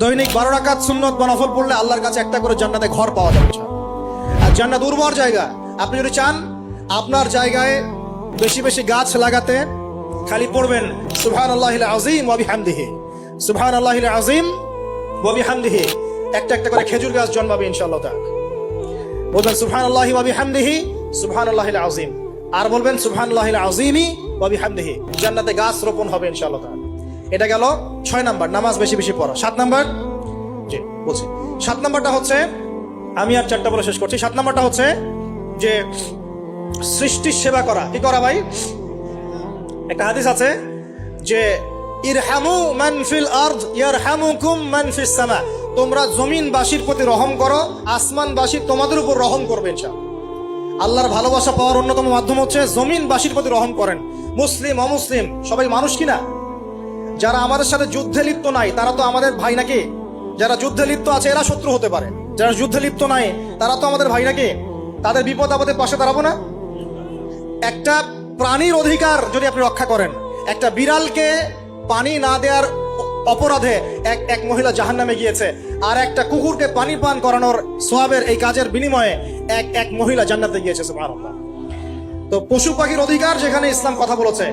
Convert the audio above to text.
দৈনিক 12 রাকাত সুন্নত বা নফল পড়লে আল্লাহর কাছে একটা করে জান্নাতে ঘর পাওয়া যাবে। আর জান্নাত উর্বর জায়গা। আপনি যদি চান আপনার জায়গায় বেশি বেশি গাছ লাগাতে, খালি পড়বেন সুবহানাল্লাহিল আযীম ওয়া বিহামদিহি, সুবহানাল্লাহিল আযীম ওয়া বিহামদিহি। একটা একটা করে খেজুর গাছ জন্মাবে ইনশাআল্লাহ তাআলা। বলবেন সুবহানাল্লাহি ওয়া বিহামদিহি, সুবহানাল্লাহিল আযীম। আর বলবেন সুবহানাল্লাহিল আযীমি ওয়া বিহামদিহি। জান্নাতে গাছ রোপণ হবে ইনশাআল্লাহ তাআলা। এটা গেল 6 নাম্বার, নামাজ বেশি বেশি পড়া। 7 নাম্বার, জি বলছি, 7 নাম্বারটা হচ্ছে, আমি আর 4টা বলে শেষ করছি। 7 নাম্বারটা হচ্ছে যে সৃষ্টির সেবা করা। কি করা ভাই? একটা হাদিস আছে যে ইরহামু মান ফিল আরদ ইয়ারহামুকুম মান ফিস সামা। তোমরা জমিনবাসীর প্রতি রহম করো, আসমানবাসী তোমাদের উপর রহম করবে ইনশাআল্লাহ। আল্লাহর ভালোবাসা পাওয়ার অন্যতম মাধ্যম হচ্ছে জমিনবাসীর প্রতি রহম করেন। মুসলিম অমুসলিম সবাই মানুষ কিনা? যারা আমাদের সাথে যুদ্ধে লিপ্ত নাই তারা তো আমাদের ভাই নাকি? যারা যুদ্ধে লিপ্ত আছে এরা শত্রু হতে পারে, যারা যুদ্ধে লিপ্ত নাই তারা তো আমাদের ভাই নাকি? তাদের বিপদ আপদে পাশে দাঁড়াবো না? একটা প্রাণীর অধিকার যদি আপনি রক্ষা করেন, একটা বিড়ালকে পানি না দেওয়ার অপরাধে এক মহিলা জাহান্নামে গিয়েছে, আর একটা কুকুরকে পানি পান করানোর সওয়াবের এই কাজের বিনিময়ে এক মহিলা জান্নাতে গিয়েছে। সুবহানাল্লাহ। তো পশু পাখির অধিকার যেখানে ইসলাম কথা বলেছে,